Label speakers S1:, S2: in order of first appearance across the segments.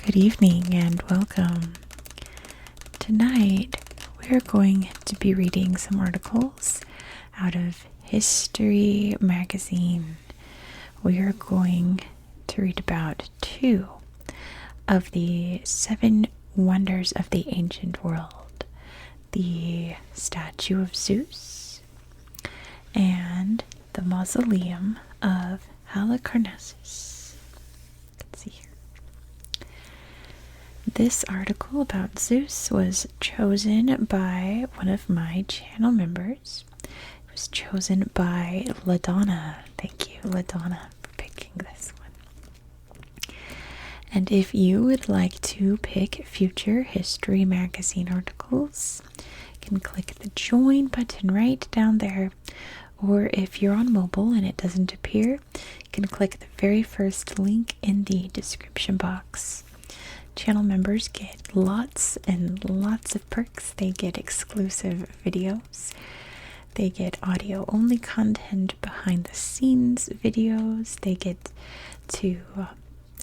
S1: Good evening and welcome. Tonight we're going to be reading some articles out of History magazine. We are going to read about 2 of the 7 wonders of the ancient world: the statue of Zeus and the Mausoleum of Halicarnassus. Let's see here. This article about Zeus was chosen by one of my channel members. It was chosen by LaDonna. Thank you, LaDonna, for picking this one. And if you would like to pick future History magazine articles, you can click the join button right down there. Or if you're on mobile and it doesn't appear, you can click the very first link in the description box. Channel members get lots and lots of perks. They get exclusive videos. They get audio-only content, behind-the-scenes videos. They get to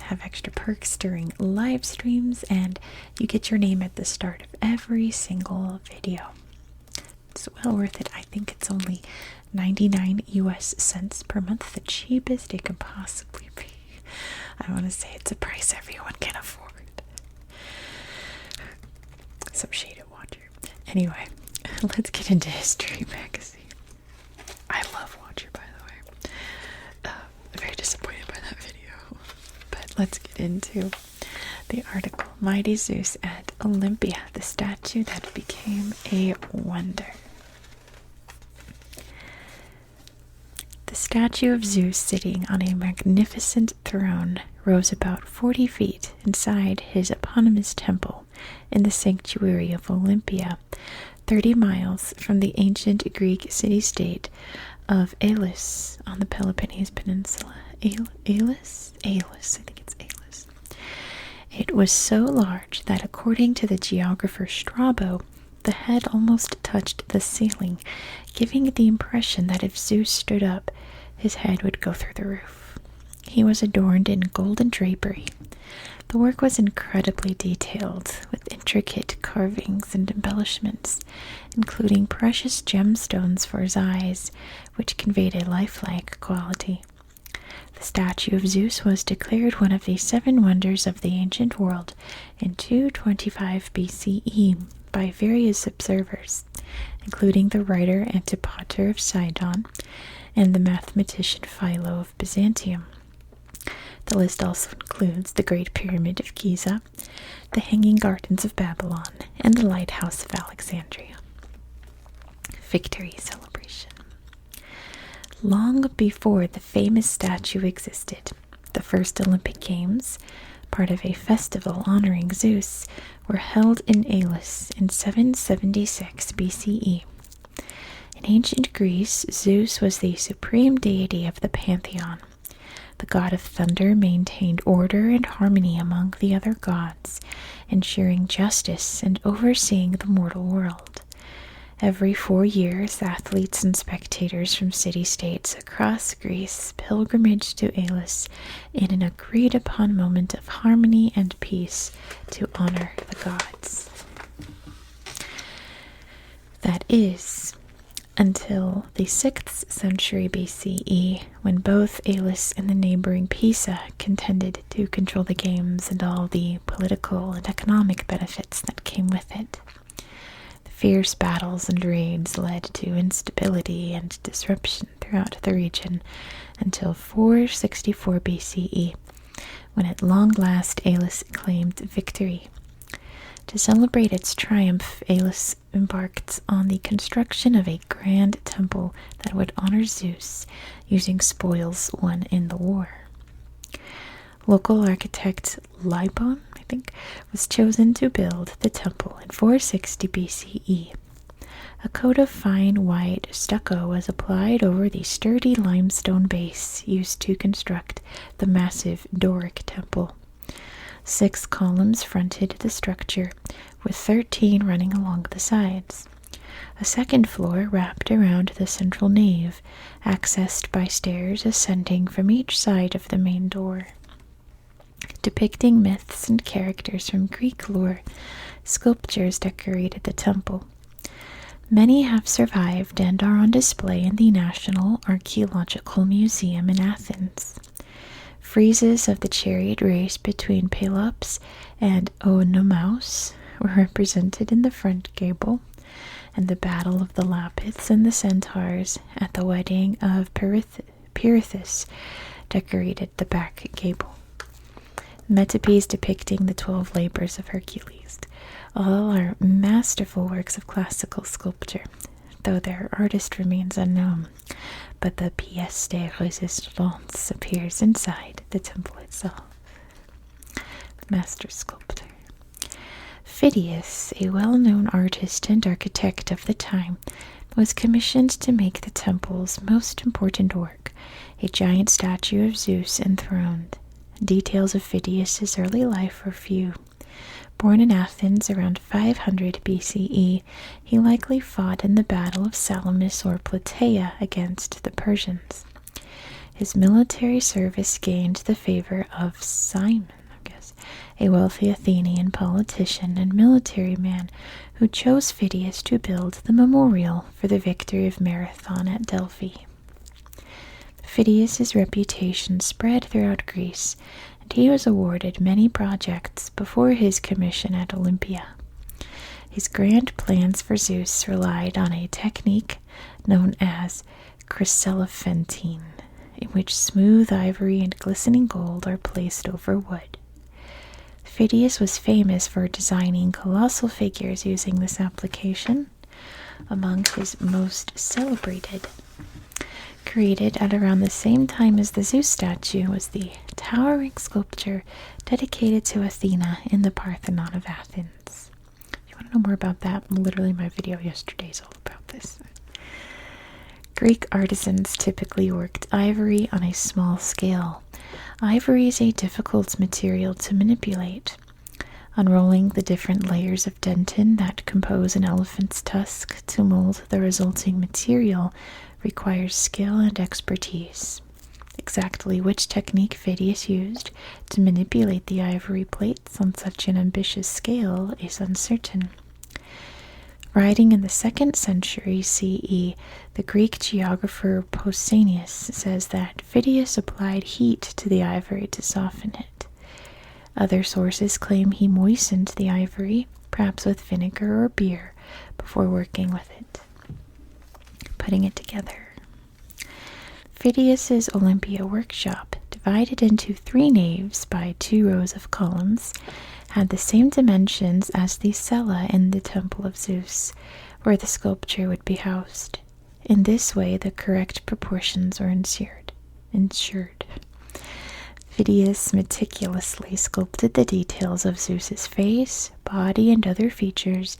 S1: have extra perks during live streams, and you get your name at the start of every single video. It's well worth it. I think it's only 99 US cents per month, the cheapest it can possibly be. I want to say it's a price everyone can afford. Some shaded water. Anyway, let's get into History magazine. I love Watcher, by the way. I'm very disappointed by that video. But let's get into the article. Mighty Zeus at Olympia, the statue that became a wonder. The statue of Zeus sitting on a magnificent throne rose about 40 feet inside his eponymous temple in the sanctuary of Olympia, 30 miles from the ancient Greek city-state of Elis on the Peloponnese Peninsula. Elis? I think it's Elis. It was so large that, according to the geographer Strabo, the head almost touched the ceiling, giving it the impression that if Zeus stood up, his head would go through the roof. He was adorned in golden drapery. The work was incredibly detailed, with intricate carvings and embellishments, including precious gemstones for his eyes, which conveyed a lifelike quality. The statue of Zeus was declared one of the 7 wonders of the ancient world in 225 BCE by various observers, including the writer Antipater of Sidon and the mathematician Philo of Byzantium. The list also includes the Great Pyramid of Giza, the Hanging Gardens of Babylon, and the Lighthouse of Alexandria. Victory celebration. Long before the famous statue existed, the first Olympic Games, part of a festival honoring Zeus, were held in Elis in 776 BCE. In ancient Greece, Zeus was the supreme deity of the pantheon. The god of thunder maintained order and harmony among the other gods, ensuring justice and overseeing the mortal world. Every 4 years, athletes and spectators from city-states across Greece pilgrimaged to Elis in an agreed-upon moment of harmony and peace to honor the gods. That is, until the 6th century BCE, when both Elis and the neighboring Pisa contended to control the games and all the political and economic benefits that came with it. The fierce battles and raids led to instability and disruption throughout the region until 464 BCE, when at long last Elis claimed victory. To celebrate its triumph, Elis embarked on the construction of a grand temple that would honor Zeus, using spoils won in the war. Local architect Libon, was chosen to build the temple in 460 BCE. A coat of fine white stucco was applied over the sturdy limestone base used to construct the massive Doric temple. 6 columns fronted the structure, with 13 running along the sides. A second floor wrapped around the central nave, accessed by stairs ascending from each side of the main door. depicting myths and characters from Greek lore, sculptures decorated the temple. Many have survived and are on display in the National Archaeological Museum in Athens. Friezes of the chariot race between Pelops and Oenomaus were represented in the front gable, and the battle of the Lapiths and the Centaurs at the wedding of Pirithous decorated the back gable. Metopes depicting the 12 labors of Hercules. All are masterful works of classical sculpture, though their artist remains unknown, but the pièce de résistance appears inside the temple itself. Master sculptor. Phidias, a well-known artist and architect of the time, was commissioned to make the temple's most important work, a giant statue of Zeus enthroned. Details of Phidias's early life are few. Born in Athens around 500 BCE, he likely fought in the Battle of Salamis or Plataea against the Persians. His military service gained the favor of Cimon, a wealthy Athenian politician and military man who chose Phidias to build the memorial for the victory of Marathon at Delphi. Phidias's reputation spread throughout Greece, and he was awarded many projects before his commission at Olympia. His grand plans for Zeus relied on a technique known as chryselephantine, in which smooth ivory and glistening gold are placed over wood. Phidias was famous for designing colossal figures using this application. Among his most celebrated, created at around the same time as the Zeus statue, was the towering sculpture dedicated to Athena in the Parthenon of Athens. If you want to know more about that, literally my video yesterday is all about this. Greek artisans typically worked ivory on a small scale. Ivory is a difficult material to manipulate. Unrolling the different layers of dentin that compose an elephant's tusk to mold the resulting material requires skill and expertise. Exactly which technique Phidias used to manipulate the ivory plates on such an ambitious scale is uncertain. Writing in the 2nd century CE, the Greek geographer Pausanias says that Phidias applied heat to the ivory to soften it. Other sources claim he moistened the ivory, perhaps with vinegar or beer, before working with it, putting it together. Phidias's Olympia workshop, divided into 3 naves by 2 rows of columns, had the same dimensions as the cella in the Temple of Zeus, where the sculpture would be housed. In this way, the correct proportions were ensured. Phidias meticulously sculpted the details of Zeus's face, body, and other features,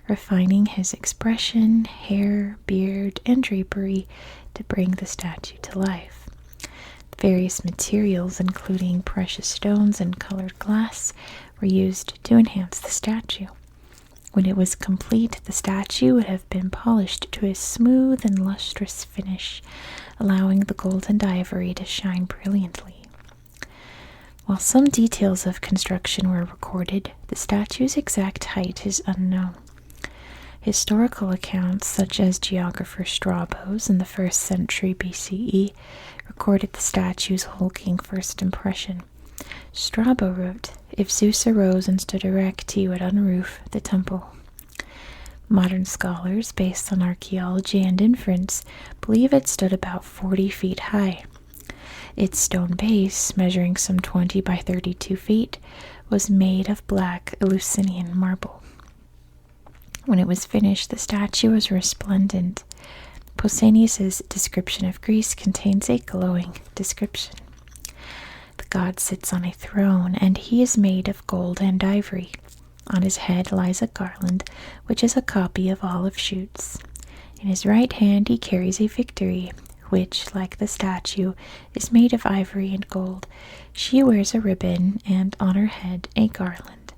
S1: refining his expression, hair, beard, and drapery to bring the statue to life. Various materials, including precious stones and colored glass, were used to enhance the statue. When it was complete, the statue would have been polished to a smooth and lustrous finish, allowing the gold and ivory to shine brilliantly. While some details of construction were recorded, the statue's exact height is unknown. Historical accounts, such as geographer Strabo's in the 1st century BCE, recorded the statue's hulking first impression. Strabo wrote, "If Zeus arose and stood erect, he would unroof the temple." Modern scholars, based on archaeology and inference, believe it stood about 40 feet high. Its stone base, measuring some 20 by 32 feet, was made of black Eleusinian marble. When it was finished, the statue was resplendent. Pausanias' description of Greece contains a glowing description. The god sits on a throne, and he is made of gold and ivory. On his head lies a garland, which is a copy of olive shoots. In his right hand he carries a victory, which, like the statue, is made of ivory and gold. She wears a ribbon, and on her head a garland.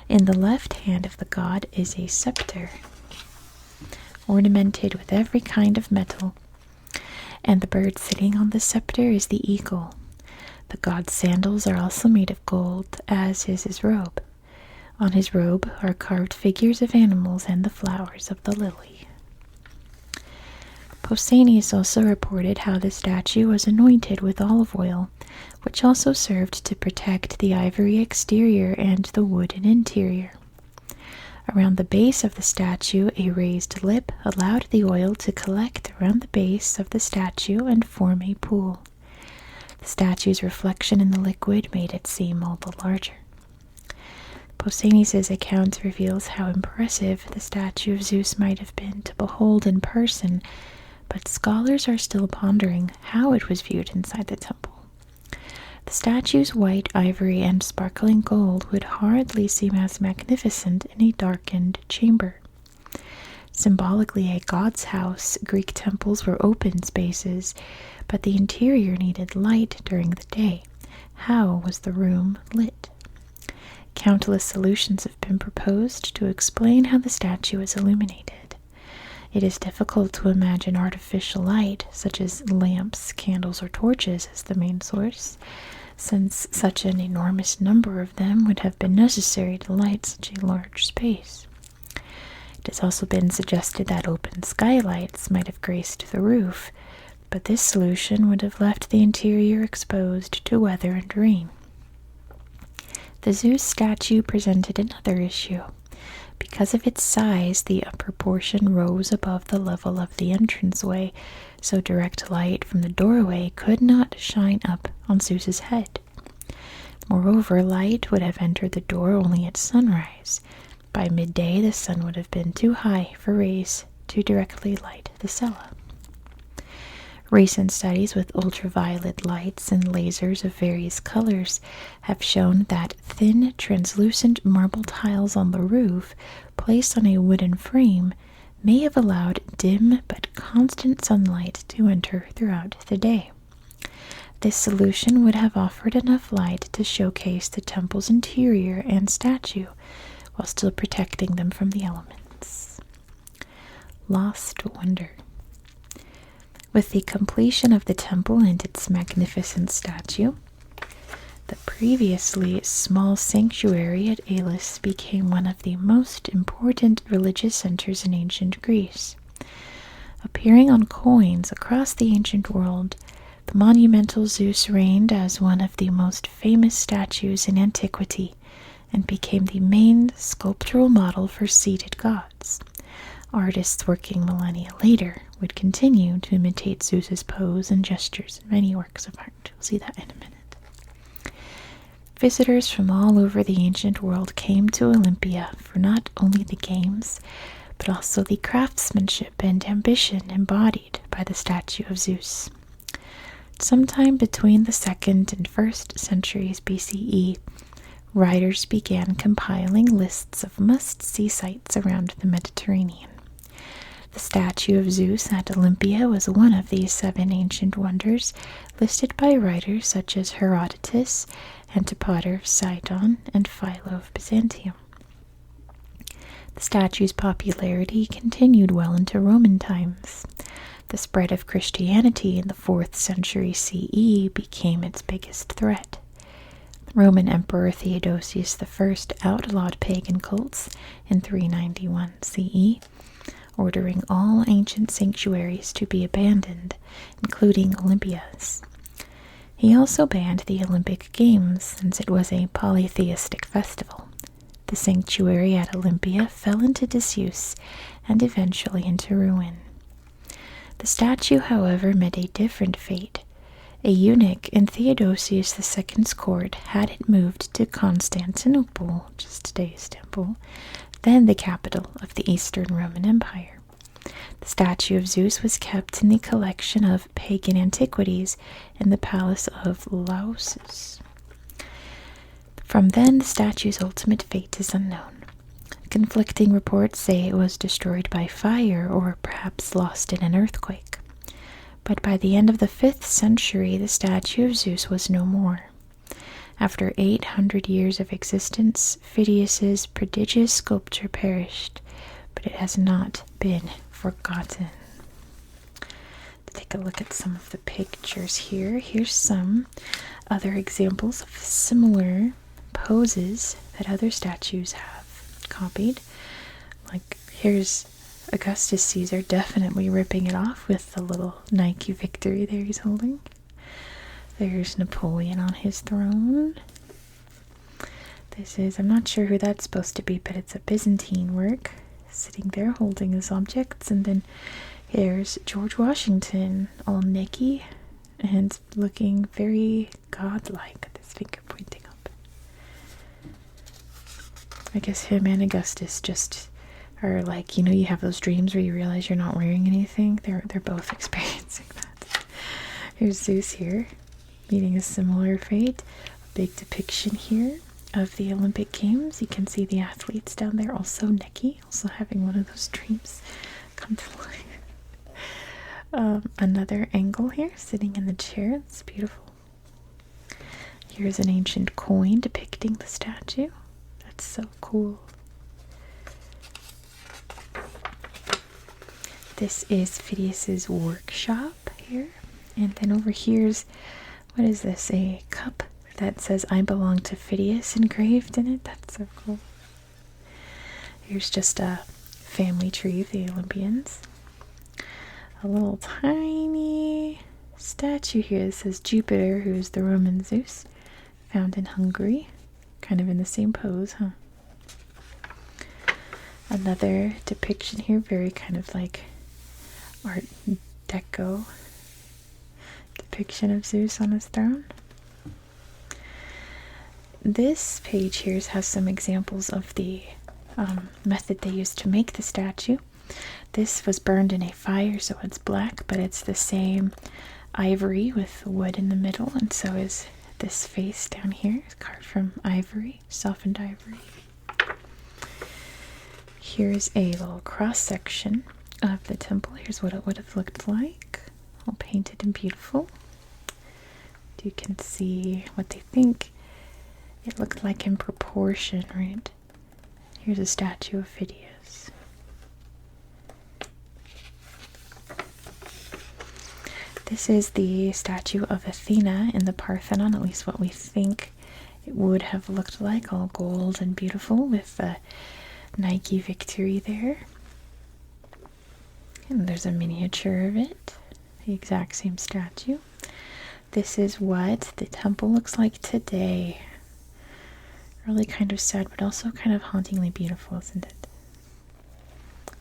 S1: In the left hand of the god is a scepter, ornamented with every kind of metal, and the bird sitting on the scepter is the eagle. The god's sandals are also made of gold, as is his robe. On his robe are carved figures of animals and the flowers of the lily. Pausanias also reported how the statue was anointed with olive oil, which also served to protect the ivory exterior and the wooden interior. Around the base of the statue, a raised lip allowed the oil to collect around the base of the statue and form a pool. The statue's reflection in the liquid made it seem all the larger. Pausanias' account reveals how impressive the statue of Zeus might have been to behold in person, but scholars are still pondering how it was viewed inside the temple. The statue's white ivory and sparkling gold would hardly seem as magnificent in a darkened chamber. Symbolically a god's house, Greek temples were open spaces, but the interior needed light during the day. How was the room lit? Countless solutions have been proposed to explain how the statue is illuminated. It is difficult to imagine artificial light, such as lamps, candles, or torches, as the main source, since such an enormous number of them would have been necessary to light such a large space. It has also been suggested that open skylights might have graced the roof, but this solution would have left the interior exposed to weather and rain. The Zeus statue presented another issue. Because of its size, the upper portion rose above the level of the entranceway, so direct light from the doorway could not shine up on Zeus's head. Moreover, light would have entered the door only at sunrise. By midday, the sun would have been too high for rays to directly light the cella. Recent studies with ultraviolet lights and lasers of various colors have shown that thin, translucent marble tiles on the roof, placed on a wooden frame, may have allowed dim but constant sunlight to enter throughout the day. This solution would have offered enough light to showcase the temple's interior and statue, while still protecting them from the elements. Lost wonder. With the completion of the temple and its magnificent statue, the previously small sanctuary at Elis became one of the most important religious centers in ancient Greece. Appearing on coins across the ancient world, the monumental Zeus reigned as one of the most famous statues in antiquity and became the main sculptural model for seated gods. Artists working millennia later would continue to imitate Zeus's pose and gestures in many works of art. We'll see that in a minute. Visitors from all over the ancient world came to Olympia for not only the games, but also the craftsmanship and ambition embodied by the statue of Zeus. Sometime between the 2nd and 1st centuries BCE, writers began compiling lists of must-see sites around the Mediterranean. The statue of Zeus at Olympia was one of these 7 ancient wonders, listed by writers such as Herodotus, Antipater of Sidon, and Philo of Byzantium. The statue's popularity continued well into Roman times. The spread of Christianity in the 4th century CE became its biggest threat. Roman Emperor Theodosius I outlawed pagan cults in 391 CE, ordering all ancient sanctuaries to be abandoned, including Olympia's. He also banned the Olympic Games, since it was a polytheistic festival. The sanctuary at Olympia fell into disuse and eventually into ruin. The statue, however, met a different fate. A eunuch in Theodosius II's court had it moved to Constantinople, which is today Istanbul, then the capital of the Eastern Roman Empire. The statue of Zeus was kept in the collection of pagan antiquities in the palace of Lausus. From then, the statue's ultimate fate is unknown. Conflicting reports say it was destroyed by fire or perhaps lost in an earthquake. But by the end of the 5th century, the statue of Zeus was no more. After 800 years of existence, Phidias' prodigious sculpture perished, but it has not been forgotten. take a look at some of the pictures here. Here's some other examples of similar poses that other statues have copied. Like here's Augustus Caesar definitely ripping it off with the little Nike victory there he's holding. There's Napoleon on his throne. This is, I'm not sure who that's supposed to be, but it's a Byzantine work, sitting there holding his objects. And then here's George Washington, all necky and looking very godlike, with his finger pointing up. I guess him and Augustus just are like, you know, you have those dreams where you realize you're not wearing anything. They're both experiencing that. Here's Zeus here, meeting a similar fate. A big depiction here of the Olympic Games. You can see the athletes down there also necky, also having one of those dreams come to life. Another angle here, sitting in the chair. It's beautiful. Here's an ancient coin depicting the statue. That's so cool. This is Phidias's workshop here. And then over here's, what is this? A cup that says I belong to Phidias engraved in it. That's so cool. Here's just a family tree of the Olympians. A little tiny statue here that says Jupiter, who is the Roman Zeus, found in Hungary. Kind of in the same pose, huh? Another depiction here, very kind of like Art Deco depiction of Zeus on his throne. This page here has some examples of the method they used to make the statue. This was burned in a fire, so it's black, but it's the same ivory with wood in the middle, and so is this face down here. It's carved from ivory, softened ivory. Here's a little cross-section of the temple. Here's what it would have looked like, all painted and beautiful. You can see what they think it looked like in proportion, right? Here's a statue of Phidias. This is the statue of Athena in the Parthenon, at least what we think it would have looked like, all gold and beautiful with the Nike victory there. And there's a miniature of it, the exact same statue. This is what the temple looks like today. Really kind of sad, but also kind of hauntingly beautiful, isn't it?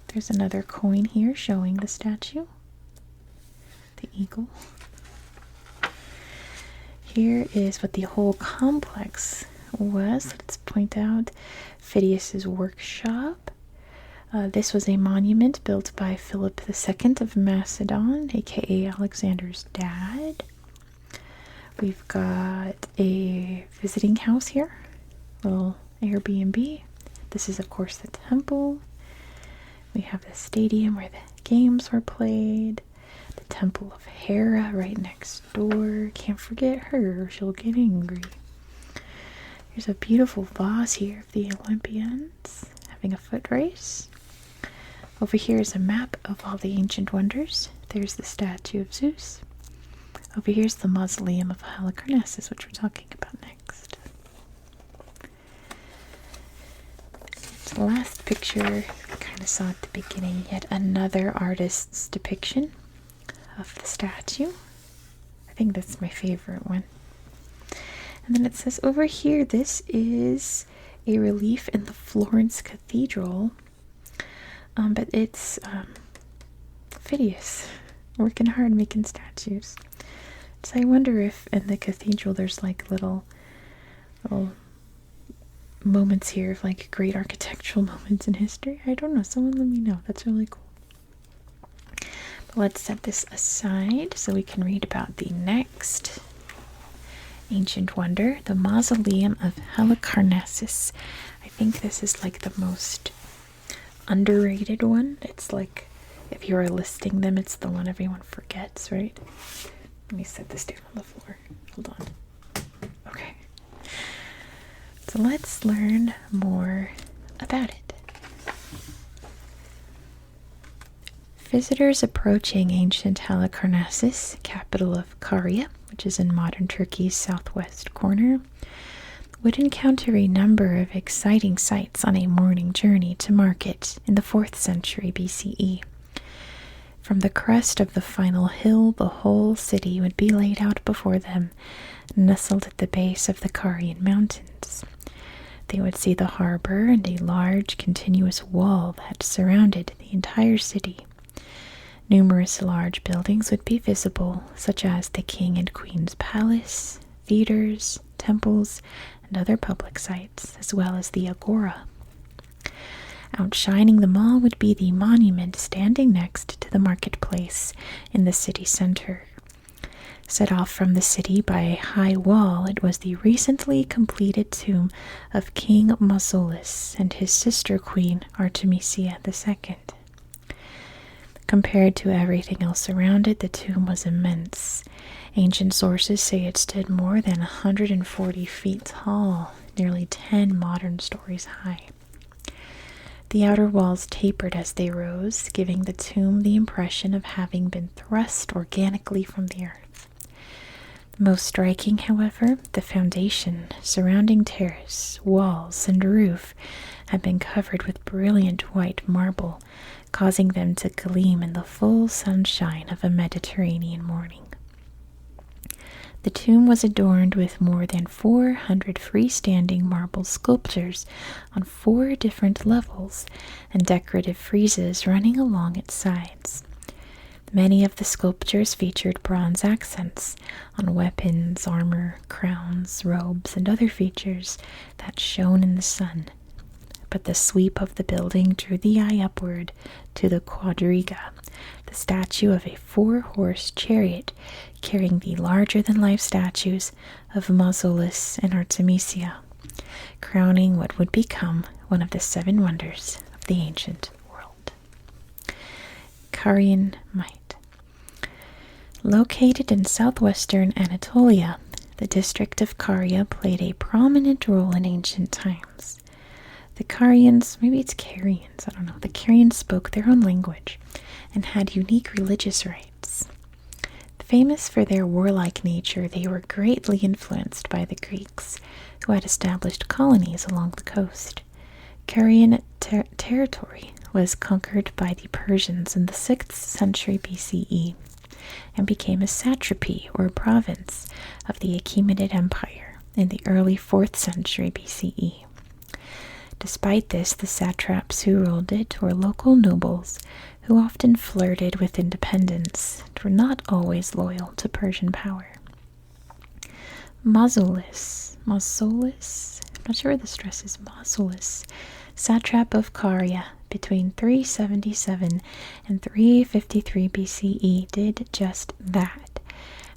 S1: There's another coin here showing the statue. The eagle. Here is what the whole complex was. Let's point out Phidias's workshop. This was a monument built by Philip II of Macedon, aka Alexander's dad. We've got a visiting house here, little Airbnb. This is, of course, the temple. We have the stadium where the games were played. The Temple of Hera right next door. Can't forget her, she'll get angry. There's a beautiful vase here of the Olympians having a foot race. Over here is a map of all the ancient wonders. There's the statue of Zeus. Over here's the Mausoleum of Halicarnassus, which we're talking about next. So the last picture we kind of saw at the beginning, yet another artist's depiction of the statue. I think that's my favorite one. And then it says over here, this is a relief in the Florence Cathedral, but it's Phidias working hard making statues. So I wonder if in the cathedral there's like little moments here of like great architectural moments in history. I don't know. Someone let me know. That's really cool. Let's set this aside so we can read about the next ancient wonder, the Mausoleum of Halicarnassus. I think this is like the most underrated one. It's like, if you were listing them, it's the one everyone forgets, right? Let me set this down on the floor. Hold on. Okay. So let's learn more about it. Visitors approaching ancient Halicarnassus, capital of Caria, which is in modern Turkey's southwest corner, would encounter a number of exciting sights on a morning journey to market in the 4th century BCE. From the crest of the final hill, the whole city would be laid out before them, nestled at the base of the Carian mountains. They would see the harbor and a large continuous wall that surrounded the entire city. Numerous large buildings would be visible, such as the King and Queen's Palace, theaters, temples, and other public sites, as well as the Agora. Outshining them all would be the monument standing next to the marketplace in the city center. Set off from the city by a high wall, it was the recently completed tomb of King Mausolus and his sister queen Artemisia II. Compared to everything else around it, the tomb was immense. Ancient sources say it stood more than 140 feet tall, nearly 10 modern stories high. The outer walls tapered as they rose, giving the tomb the impression of having been thrust organically from the earth. Most striking, however, the foundation, surrounding terrace, walls, and roof had been covered with brilliant white marble, causing them to gleam in the full sunshine of a Mediterranean morning. The tomb was adorned with more than 400 freestanding marble sculptures on 4 different levels and decorative friezes running along its sides. Many of the sculptures featured bronze accents on weapons, armor, crowns, robes, and other features that shone in the sun. But the sweep of the building drew the eye upward to the quadriga, the statue of a 4-horse chariot carrying the larger-than-life statues of Mausolus and Artemisia, crowning what would become one of the 7 wonders of the ancient world. Carian Mite. Located in southwestern Anatolia, the district of Caria played a prominent role in ancient times. The Carians, maybe it's Carians, I don't know, the Carians spoke their own language and had unique religious rites. Famous for their warlike nature, they were greatly influenced by the Greeks, who had established colonies along the coast. Carian territory was conquered by the Persians in the 6th century BCE and became a satrapy or province of the Achaemenid Empire in the early 4th century BCE. Despite this, the satraps who ruled it were local nobles who often flirted with independence and were not always loyal to Persian power. Mausolus, I'm not sure where the stress is, Mausolus, satrap of Caria between 377 and 353 BCE, did just that.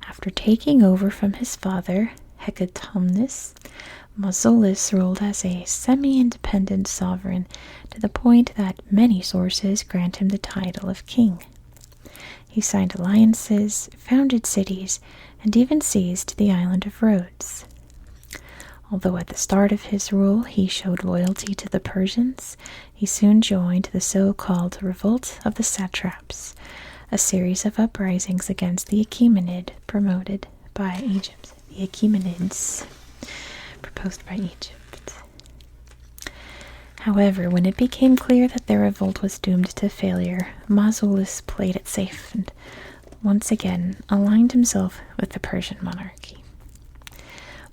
S1: After taking over from his father, Hecatomnus, Mausolus ruled as a semi-independent sovereign to the point that many sources grant him the title of king. He signed alliances, founded cities, and even seized the island of Rhodes. Although at the start of his rule he showed loyalty to the Persians, he soon joined the so-called Revolt of the Satraps, a series of uprisings against the Achaemenid promoted by Egypt. The Achaemenids proposed by Egypt. However, when it became clear that their revolt was doomed to failure, Mausolus played it safe and once again aligned himself with the Persian monarchy.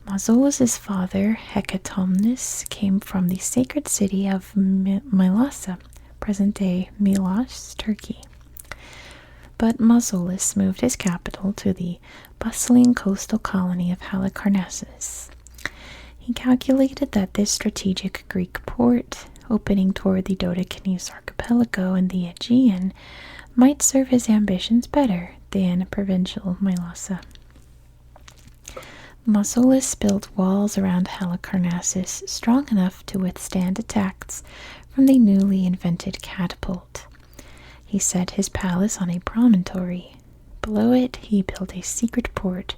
S1: Mausolus's father, Hecatomnus, came from the sacred city of Mylasa, present-day Milas, Turkey. But Mausolus moved his capital to the bustling coastal colony of Halicarnassus. He calculated that this strategic Greek port, opening toward the Dodecanese archipelago and the Aegean, might serve his ambitions better than provincial Mylasa. Mausolus built walls around Halicarnassus strong enough to withstand attacks from the newly invented catapult. He set his palace on a promontory. Below it, he built a secret port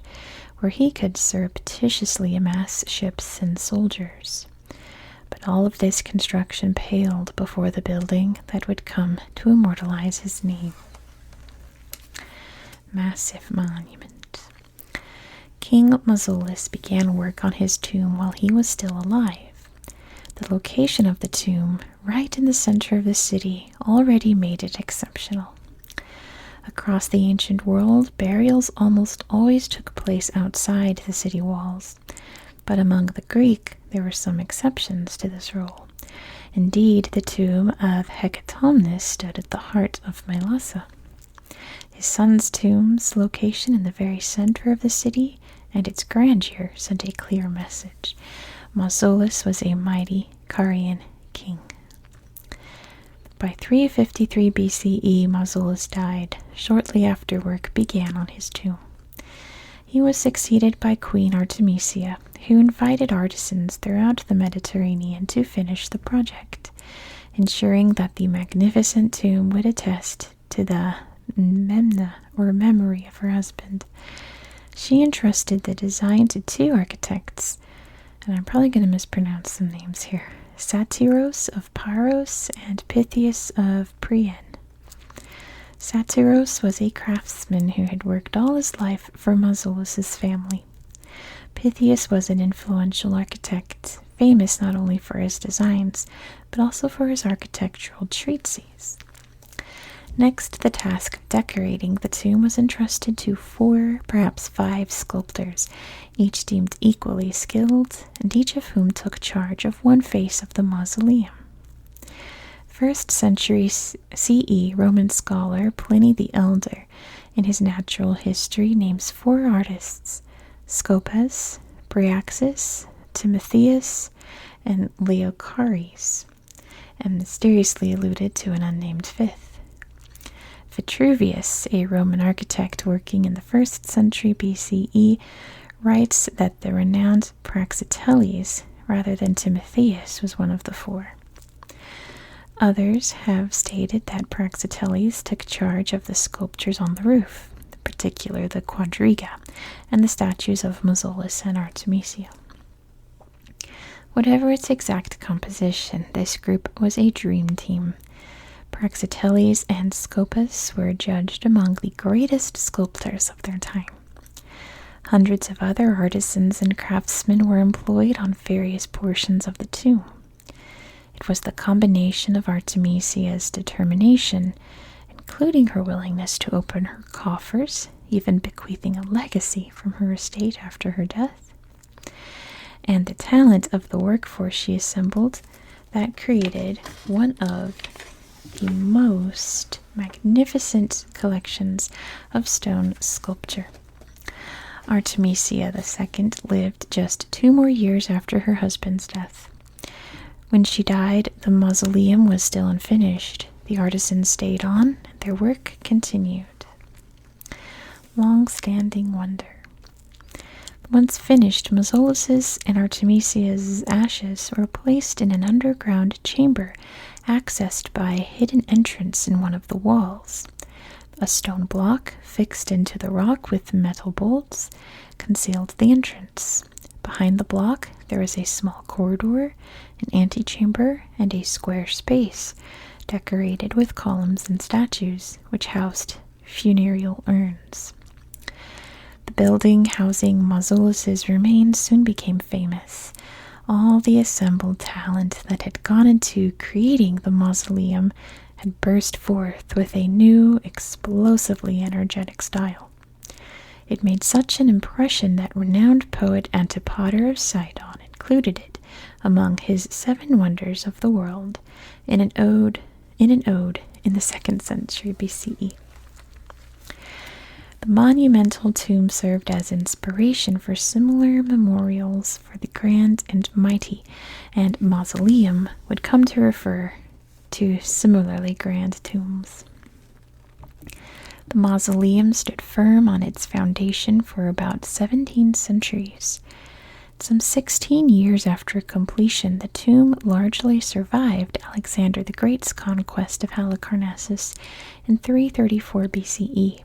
S1: where he could surreptitiously amass ships and soldiers. But all of this construction paled before the building that would come to immortalize his name. massive monument. King Mausolus began work on his tomb while he was still alive. The location of the tomb, right in the center of the city, already made it exceptional. Across the ancient world, burials almost always took place outside the city walls, but among the Greek, there were some exceptions to this rule. Indeed, the tomb of Halicarnassus stood at the heart of Mausolus. His son's tomb's location in the very center of the city and its grandeur sent a clear message. Mausolus was a mighty Carian king. By 353 BCE, Mausolus died, shortly after work began on his tomb. He was succeeded by Queen Artemisia, who invited artisans throughout the Mediterranean to finish the project, ensuring that the magnificent tomb would attest to the memna, or memory, of her husband. She entrusted the design to two architects, and I'm probably going to mispronounce some names here, Satyros of Paros and Pythias of Priene. Satyros was a craftsman who had worked all his life for Mausolus's family. Pythias was an influential architect, famous not only for his designs, but also for his architectural treatises. Next, the task of decorating the tomb was entrusted to 4, perhaps 5 sculptors, each deemed equally skilled, and each of whom took charge of one face of the mausoleum. 1st century CE Roman scholar Pliny the Elder, in his natural history, names 4 artists: Scopas, Bryaxis, Timotheus, and Leochares, and mysteriously alluded to an unnamed 5th. Vitruvius, a Roman architect working in the 1st century BCE, writes that the renowned Praxiteles, rather than Timotheus, was one of the 4. Others have stated that Praxiteles took charge of the sculptures on the roof, in particular the quadriga, and the statues of Mausolus and Artemisia. Whatever its exact composition, this group was a dream team. Praxiteles and Scopas were judged among the greatest sculptors of their time. Hundreds of other artisans and craftsmen were employed on various portions of the tomb. It was the combination of Artemisia's determination, including her willingness to open her coffers, even bequeathing a legacy from her estate after her death, and the talent of the workforce she assembled, that created one of the most magnificent collections of stone sculpture. Artemisia II lived just 2 more years after her husband's death. When she died, the mausoleum was still unfinished. The artisans stayed on, and their work continued. Long-standing wonder. Once finished, Mausolus's and Artemisia's ashes were placed in an underground chamber accessed by a hidden entrance in one of the walls. A stone block fixed into the rock with metal bolts concealed the entrance. Behind the block, there was a small corridor, an antechamber, and a square space decorated with columns and statues, which housed funereal urns. The building housing Mausolus's remains soon became famous. All the assembled talent that had gone into creating the mausoleum had burst forth with a new, explosively energetic style. It made such an impression that renowned poet Antipater of Sidon included it among his 7 wonders of the world in an ode in the 2nd century BCE. The monumental tomb served as inspiration for similar memorials for the grand and mighty, and mausoleum would come to refer to similarly grand tombs. The mausoleum stood firm on its foundation for about 17 centuries. Some 16 years after completion, the tomb largely survived Alexander the Great's conquest of Halicarnassus in 334 BCE.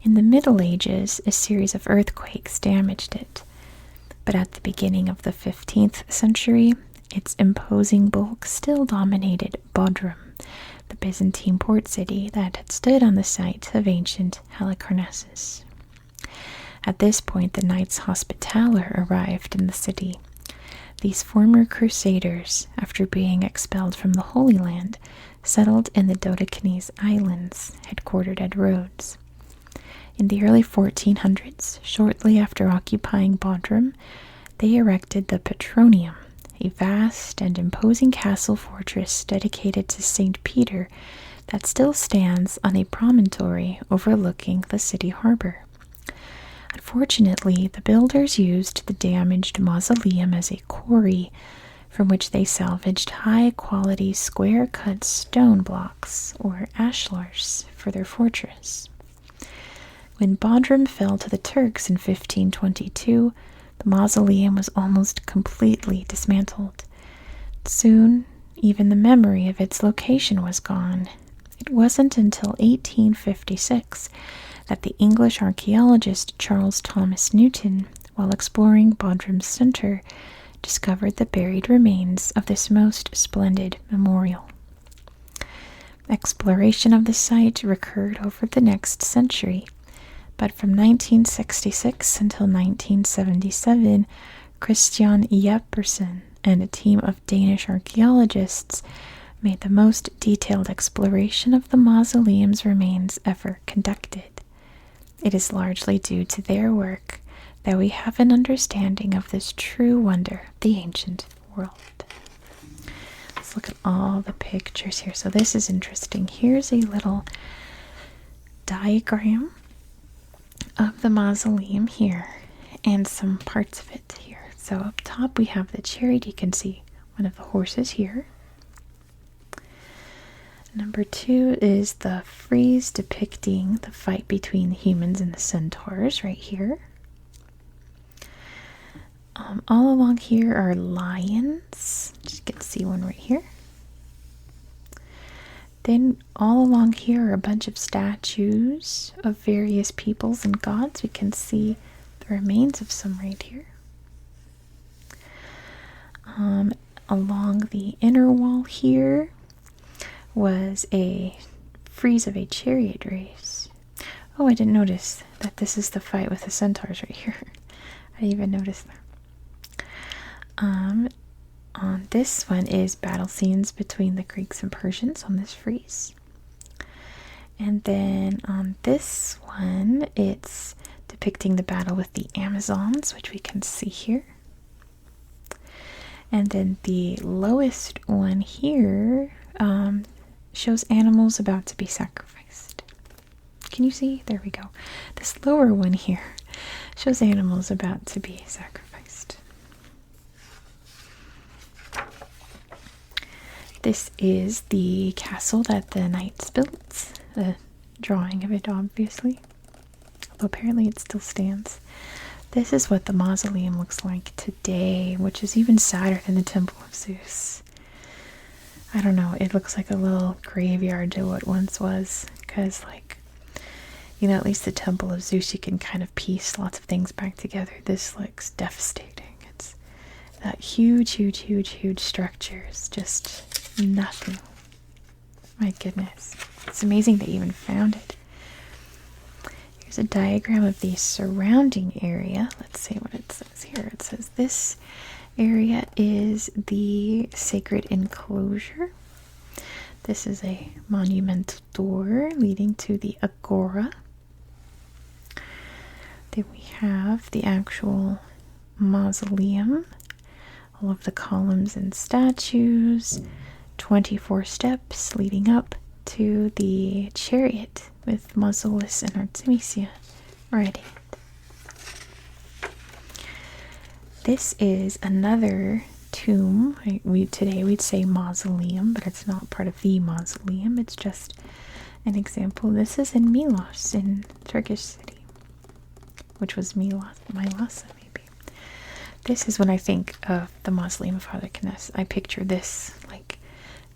S1: In the Middle Ages, a series of earthquakes damaged it, but at the beginning of the 15th century, its imposing bulk still dominated Bodrum, the Byzantine port city that had stood on the site of ancient Halicarnassus. At this point, the Knights Hospitaller arrived in the city. These former crusaders, after being expelled from the Holy Land, settled in the Dodecanese Islands, headquartered at Rhodes. In the early 1400s, shortly after occupying Bodrum, they erected the Petronium, a vast and imposing castle fortress dedicated to St. Peter that still stands on a promontory overlooking the city harbor. Unfortunately, the builders used the damaged mausoleum as a quarry from which they salvaged high-quality square-cut stone blocks, or ashlars, for their fortress. When Bodrum fell to the Turks in 1522, the mausoleum was almost completely dismantled. Soon, even the memory of its location was gone. It wasn't until 1856 that the English archaeologist Charles Thomas Newton, while exploring Bodrum's center, discovered the buried remains of this most splendid memorial. Exploration of the site recurred over the next century, but from 1966 until 1977, Christian Jespersen and a team of Danish archaeologists made the most detailed exploration of the mausoleum's remains ever conducted. It is largely due to their work that we have an understanding of this true wonder of the ancient world. Let's look at all the pictures here. So this is interesting. Here's a little diagram of the mausoleum here and some parts of it here. So up top we have the chariot. You can see one of the horses here. Number 2 is the frieze depicting the fight between the humans and the centaurs right here. All along here are lions. You can see one right here. Then all along here are a bunch of statues of various peoples and gods. We can see the remains of some right here. Along the inner wall here was a frieze of a chariot race. Oh, I didn't notice that this is the fight with the centaurs right here. I didn't even notice that. On this one is battle scenes between the Greeks and Persians on this frieze. And then on this one, it's depicting the battle with the Amazons, which we can see here. And then the lowest one here shows animals about to be sacrificed. Can you see? There we go. This lower one here shows animals about to be sacrificed. This is the castle that the knights built. A drawing of it, obviously. Although apparently it still stands. This is what the mausoleum looks like today, which is even sadder than the Temple of Zeus. I don't know, it looks like a little graveyard to what once was, because, like, you know, at least the Temple of Zeus, you can kind of piece lots of things back together. This looks devastating. It's that huge structure is just nothing. My goodness. It's amazing they even found it. Here's a diagram of the surrounding area. Let's see what it says here. It says this area is the sacred enclosure. This is a monumental door leading to the agora. Then we have the actual mausoleum, all of the columns and statues, 24 steps leading up to the chariot with Mausolus and Artemisia riding it. This is another tomb. Today we'd say mausoleum, but it's not part of the mausoleum. It's just an example. This is in Milos, in Turkish city, which was Mylasa maybe. This is when I think of the Mausoleum of Halicarnassus. I picture this, like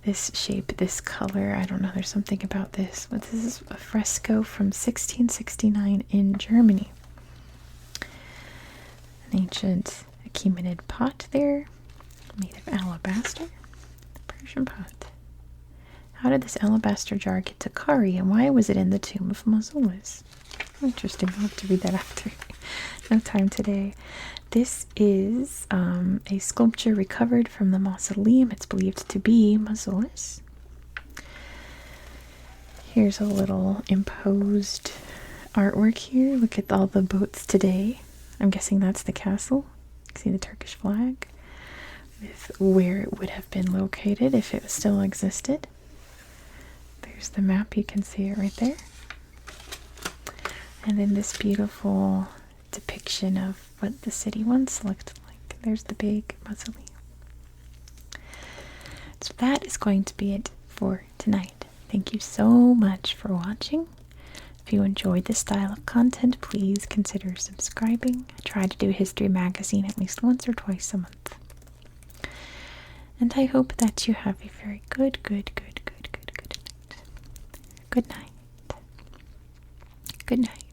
S1: this shape, this color. I don't know, there's something about this. But this is a fresco from 1669 in Germany. An ancient Achaemenid pot there, made of alabaster. The Persian pot. How did this alabaster jar get to Kari, and why was it in the tomb of Mausolus? Interesting. I'll have to read that after. No time today. This is a sculpture recovered from the mausoleum. It's believed to be Mausolus. Here's a little imposed artwork here. Look at all the boats today. I'm guessing that's the castle. You see the Turkish flag with where it would have been located if it still existed. There's the map. You can see it right there. And then this beautiful depiction of what the city once looked like. There's the big mausoleum. So that is going to be it for tonight. Thank you so much for watching. If you enjoyed this style of content, please consider subscribing. I try to do History Magazine at least once or twice a month. And I hope that you have a very good night. Good night. Good night.